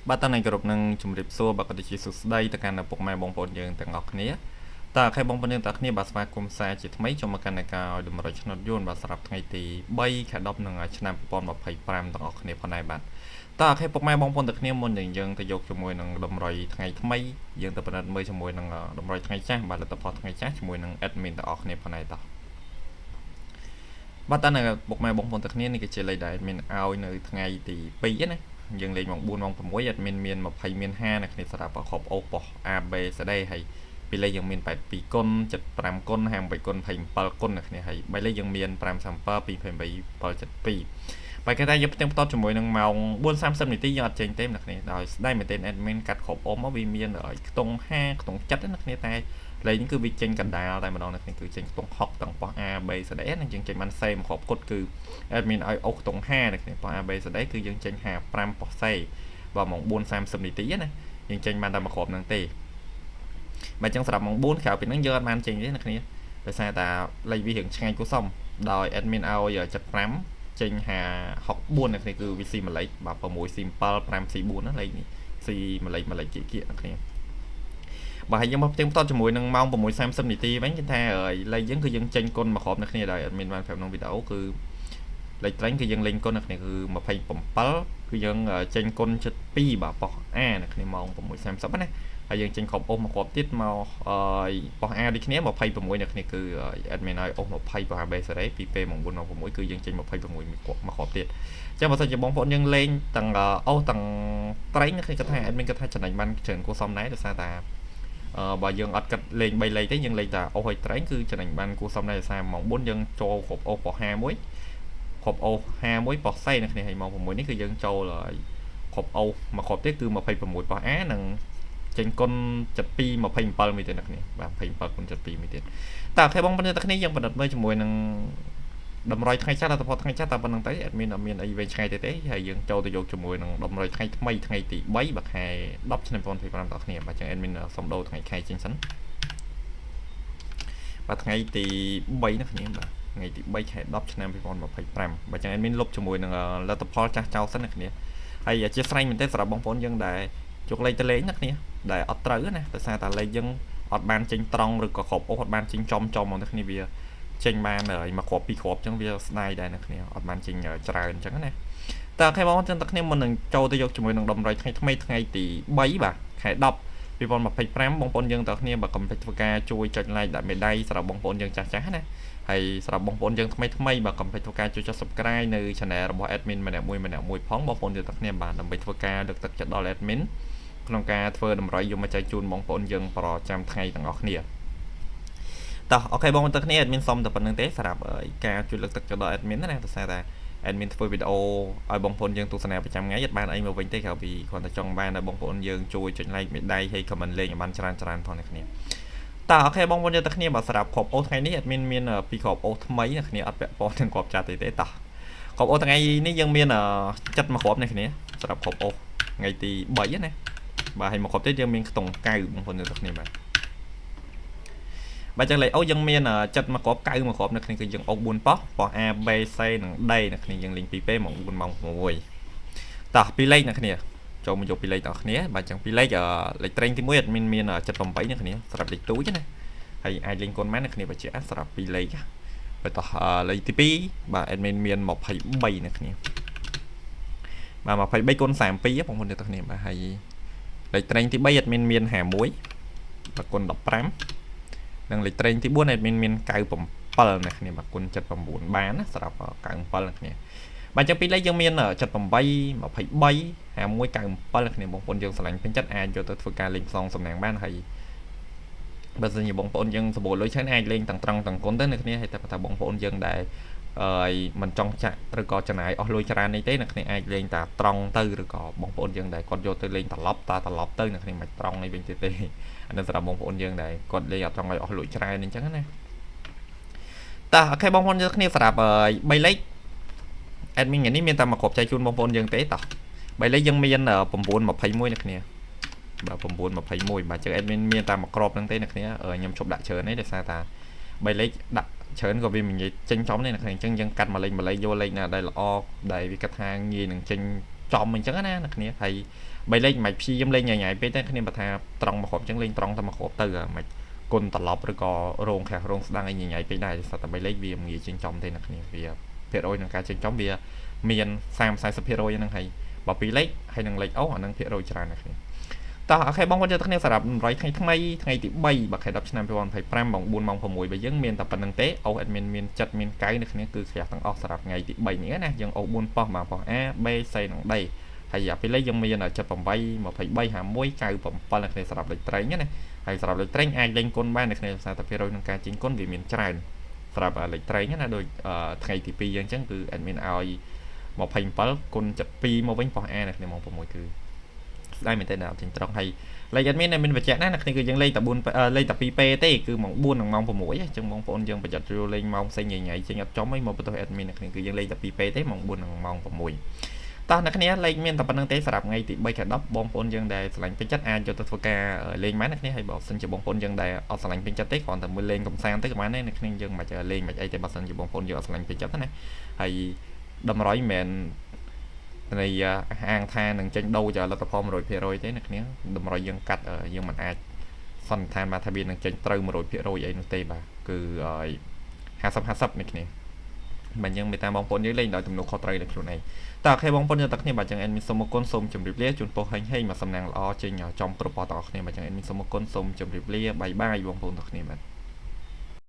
បាទតានៃក្រុមនឹងជំរាបសួរបាទក៏ដូចជាសួស្ដីទៅកាន់ពុកម៉ែបងប្អូនយើងទាំងអស់គ្នាតើខែបងប្អូនយើងទាំងអស់គ្នាបាទស្វាគមន៍សារជាថ្មីចូលមកកាន់នៃការឲ្យតម្រុយឆ្នោតយួនបាទសម្រាប់ថ្ងៃទី3ខែ10នឹងឆ្នាំ2025ទាំងអស់គ្នាផងដែរបាទតើខែពុកម៉ែបងប្អូនទាំងគ្នាមុនយើងទៅយកជាមួយនឹងតម្រុយថ្ងៃថ្មីយើងទៅពិនិត្យមើលជាមួយនឹងតម្រុយថ្ងៃចាស់បាទលទ្ធផលថ្ងៃចាស់ជាមួយនឹង admin ទាំងអស់គ្នាផងដែរតើបាទតើនៅពុកម៉ែបងប្អូនទាំងគ្នានេះគឺជាលេខដែល admin ឲ្យនៅថ្ងៃទី2ណាយើងលេងម៉ោង4ម៉ោង6 admin មាន20មាន50នៅគ្នាសម្រាប់ខបអូប៉ុស AB CD ហើយពីលេខយើងមាន82គុណ75គុណ58គុណ27គុណនៅគ្នាហើយ3លេខយើងមាន537 228 772បើគេថាយើងផ្ទៀងផ្ទាត់ជាមួយនឹងម៉ោង 4:30 នាទីយើងអត់ចេញទេអ្នកគ្នាដោយស្ដាយមែនទែន admin កាត់ខបអូមកវាមានខ្ទង់50ខ្ទង់7អ្នកគ្នាតែលេខនេះគឺវាចេញកណ្ដាលតែម្ដងអ្នកគ្នាគឺចេញខ្ទង់6ទាំងប៉ោះ A B C D នឹងយើងចេញបានសេមកគ្រប់គត់គឺ admin ឲ្យអូខ្ទង់50អ្នកគ្នាប៉ោះ A B C D គឺយើងចេញ55ប៉ោះសេបើម៉ោង 4:30 នាទីណាយើងចេញបានតែមកគ្រប់ហ្នឹងទេបើចឹងសម្រាប់ម៉ោង4ក្រៅពីហ្នឹងយើងអត់បានចេញទេអ្នកគ្នាដោយសារតែលេខវារៀងឆ្ងាយគួរសមដោយ admin ឲ្យ75ចេញ64អ្នកគ្នាគឺវាស៊ីមួយលេខបាទ6ស៊ី7 5ស៊ី4ណាលេខនេះស៊ីមួយលេខគៀកអ្នកគ្នាបើហើយយើងមកផ្ទៀងផ្ទាត់ជាមួយនឹងម៉ោង 6:30 នាទីវិញគេថាលេខយើងគឺយើងចេញគុណមកគ្រប់អ្នកគ្នាដោយ admin បានប្រាប់ក្នុងវីដេអូគឺលេខត្រែងគឺយើងលេងគុណអ្នកគ្នាគឺ27គឺយើងចេញគុណ72បាទប៉ោះ A អ្នកគ្នាម៉ោង 6:30 ណាហើយយើងចេញគ្រប់អូសមកគ្រប់ទៀតមកប៉ោះ A ដូចគ្នា26អ្នកគ្នាគឺ admin ឲ្យអូស20ប៉ោះ AB សេរីពីពេលម៉ោង4ម៉ោង6គឺយើងចេញ26មកគ្រប់ទៀតចឹងបើសិនជាបងប្អូនយើងលេងទាំងអូសទាំងត្រែងអ្នកគ្នាគាត់ថា admin គាត់ថាចំណេញបានច្រើនគួរសមដែរដោយសារតែបើយើងអត់កាត់លេង3លេខទេយើងលេងតែអូសឲ្យត្រែងគឺចំណេញបានគួរសមដែរដោយសារម៉ោង4យើងចូលគ្រប់អូសប៉ោះ51គ្រប់អូស51ប៉ោះសេអ្នកគ្នាហើយម៉ោង6នេះគឺយើងចូលគ្រប់អូសមកគ្រប់ទៀតគឺ26ប៉ោះ A និងចេញគុណ72 27មួយទៀតអ្នកគ្នាបាទ27គុណ72មួយទៀតតើអូខេបងប្អូនទាំងគ្នាយើងបណ្ឌិតមើលជាមួយនឹងតម្រុយថ្ងៃចាស់លទ្ធផលថ្ងៃចាស់តែប៉ុណ្្នឹងទៅអត់មានអីវែងឆ្ងាយទេហើយយើងចូលទៅយកជាមួយនឹងតម្រុយថ្ងៃថ្មីថ្ងៃទី3បាទខែ10ឆ្នាំ2025ដល់គ្នាបាទចឹង admin សុំដូរថ្ងៃខែចេញសិនបាទថ្ងៃទី3ណាគ្នាបាទថ្ងៃទី3ខែ10ឆ្នាំ2025បាទចឹង admin លុបជាមួយនឹងលទ្ធផលចាស់ចោលសិនណាគ្នាហើយអធិស្ឋានមែនទេសម្រាប់បងប្អូនយើងដែលយកលេខទៅលេងណាគ្នាដែលអត់ត្រូវណាដោយសារតែលេខយើងអត់បានចេញត្រង់ឬក៏គ្រប់អូសអត់បានចេញចំមកណាគ្នាវាចេញបានមកគ្រាប់2គ្រាប់អញ្ចឹងវាស្ដាយដែរអ្នកគ្នាអត់បានចេញច្រើនអញ្ចឹងណាតើខែបងប្អូនទាំងគ្នាមុននឹងចូលទៅយកជាមួយនឹងតម្រុយថ្ងៃថ្មីថ្ងៃទី3បាទខែ10 2025បងប្អូនយើងទាំងគ្នាបើកុំភ្លេចធ្វើការជួយចុច like ដាក់មេដៃសម្រាប់បងប្អូនយើងចាស់ណាហើយសម្រាប់បងប្អូនយើងថ្មីបើកុំភ្លេចធ្វើការជួយចុច subscribe នៅ channel របស់ admin ម្នាក់មួយផងបងប្អូនយើងទាំងគ្នាបាទដើម្បីធ្វើការលើកទឹកចិត្តដល់ admin ក្នុងការធ្វើតម្រុយយកមកចែកជូនបងប្អូនយើងប្រចាំថ្ងៃទាំងអស់គ្នាតោះអូខេបងប្អូនទាំងគ្នា admin សុំតែប៉ុណ្្នឹងទេសម្រាប់ការជួយលើកទឹកចិត្តដល់ admin ណាដោយសារតែ admin ធ្វើវីដេអូឲ្យបងប្អូនយើងទស្សនាប្រចាំថ្ងៃអត់បានអីមកវិញទេក្រៅពីគ្រាន់តែចង់បានឲ្យបងប្អូនយើងជួយចុច like មេដៃហើយ comment លេងឲ្យបានច្រើនផងអ្នកគ្នាតើអូខេបងប្អូនយើងទាំងគ្នាបើសម្រាប់គ្រាប់អូថ្ងៃនេះ admin មានពីគ្រាប់អូថ្មីអ្នកគ្នាអត់ពាក់ព័ន្ធនឹងគ្រាប់ចាស់ទេតោះគ្រាប់អូថ្ងៃនេះយើងមានចិត្តមកគ្រាប់អ្នកគ្នាសម្រាប់គ្រាប់អូថ្ងៃទី3ណាបាទហើយមកគ្រាប់ទៀតយើងមានខ្ទង់9បងប្អូនយើងទាំងគ្នាបាទចឹងលេខអូយើងមានចិត្តមកគ្រាប់9មកគ្រាប់នៅគ្នាគឺយើងអូ4ប៉ោះប៉ោះ A B C និង D នៅគ្នាយើងលេង2ពេលមក4ម៉ោង6តោះពីលេខនៅគ្នាចូលមកយកពីលេខដល់គ្នាបាទចឹងពីលេខត្រេងទី1 admin មាន78នៅគ្នាសម្រាប់លេខទូចណាហើយអាចលេងកូនម៉ែននៅគ្នាបើជាសម្រាប់ពីលេខបើតោះលេខទី2បាទ admin មាន23នៅគ្នាបាទ23គុណ32បងប្អូនទាំងគ្នាបាទហើយលេខត្រេងទី3 admin មាន51បាទគុណ15និងលេខត្រេងទី4 admin មាន97ណាគ្នាបាទគុណ79បានណាសម្រាប់97ណាគ្នាបាទចឹងពីលេខយើងមាន78 23 51 97ណាគ្នាបងប្អូនយើងឆ្លាញ់ពេញចិត្តអាចយកទៅធ្វើការលេងផ្សងសំណាងបានហើយបើសិនជាបងប្អូនយើងសម្បូរលុយច្រើនអាចលេងទាំងត្រង់ទាំងគុណទៅណាគ្នាហើយតែថាបងប្អូនយើងដែលមិនចង់ចាក់ឬក៏ចំណាយអស់លុយច្រើននេះទេអ្នកគ្នាអាចលេងតាត្រង់ទៅឬក៏បងប្អូនយើងដែលគាត់យកទៅលេងត្រឡប់ទៅអ្នកគ្នាមិនត្រង់នេះវិញទេអានេះសម្រាប់បងប្អូនយើងដែលគាត់លេងអត់ចង់ឲ្យអស់លុយច្រើនអញ្ចឹងណាតើអូខេបងប្អូនយើងគ្នាសម្រាប់3លេខ admin នេះមានតែមកគ្រាប់ចែកជូនបងប្អូនយើងទេតោះ3លេខយើងមាន921អ្នកគ្នាបាទ921បាទចឹង admin មានតែមួយគ្រាប់ហ្នឹងទេអ្នកគ្នាខ្ញុំជប់ដាក់ច្រើនទេដោយសារតា3លេខដាក់ច្រើនក៏វាមិននិយាយចេញចំទេអ្នកគ្នាអញ្ចឹងយើងកាត់មួយលេខយកលេខណាដែលល្អដែលវាគិតថាងាយនឹងចេញ chom mình chẳng á nè kia thầy bay lên mày phi lên nhảy nhảy bên đây kia mà thà tròn mà hộp chẳng lên tròn tao mà hộp từ mày côn tạt lọp rồi có rong khạc rong đang nhảy nhảy bên này sao tao bay lên vì nghỉ trên chom thế nè kia vì phía đôi nâng cá trên chom vì miền sam sai sập phía đôi nâng hay bảo pi lấy hay nâng lấy ấu nâng phía đôi tràn nè kiaตาใครบ้องคนจะตั้งเนี่ยสำหรับร้อยไทยทั้งไงที่ใบบักใครดับชนะไปวันไทยพรำมองบุญมองขโมยไปยังเมียนแต่ปันนังเตะเอาเมียนจัดเมียนไกด์เนี่ยนี่คือขยับตั้งออกสำหรับไงที่ใบนี้นะยังเอาบุญปอมาปอเบใส่หนังใดhayอย่าไปเลยยังเมียนอ่ะจะผมใบมาไปใบหามวยไก่ผมปอในสำหรับเล็กไตรเนี่ยนะhayสำหรับเล็กไตรไอ้เล่นก้นบ้านในสำหรับพี่เราในการจิงก้นวิเมียนจานสำหรับเล็กไตรเนี่ยนะโดยไงที่ปียังจังคือเมียนเอามาพันปอก้นจัดปีมาวิ่งปอในมองผมมวยคือได้เหมือนแต่nào thì trong hay lại admin này mình phải chạy nát nàyคือยังเลยแต่บุญเลยแต่ปีเปเต้คือมองบุญมองผมหมวยจังมองปนยังไปจัดริวเลยมองใส่ใหญ่ๆจังจ้องไม่มองประตูadmin nàyคือยังเลยแต่ปีเปเต้มองบุญมองผมหมวยตอนนั้นเลยเมียนแต่ปนังเต้สลับไงติใบแขนดับบอมปนยังได้สลังเป็นจัดอ่านจนตัวกาเลยมั้ยนี่ให้บอกสัญญาบอมปนยังได้เอาสลังเป็นจัดเต้ก่อนแต่มือเล่นกับแซงเต้กับมันนี่นี่ยังมาจะเล่นมาไอแต่บอสัญญาบอมปนยังเอาสลังเป็นจัดนะให้ดำร้อยแมนในห้างท่าหนึ่งจังดูจะเราตะพอมโรยเพโรยเต้นักเนี้ยดมรอยยังกัดยังมันอาจสันทานมาทะเบียนหนึ่งจังตรึมโรยเพโรยไอ้นุ่เตบ่าคือ50-50นี่นี่มันยังไม่ตามบองปนยังเล่นโดยจำนวนข้อตรึในครูในแต่ใครบองปนยังตักเนี่ยบาดจังเอ็นมีสมกุลสมจำริบเลี้ยจุนโปให้มาสำนักล้อเจียงจอมกระป๋อต่อเนี่ยบาดจังเอ็นมีสมกุลสมจำริบเลี้ยใบใบบองปนตักเนี่ยมัน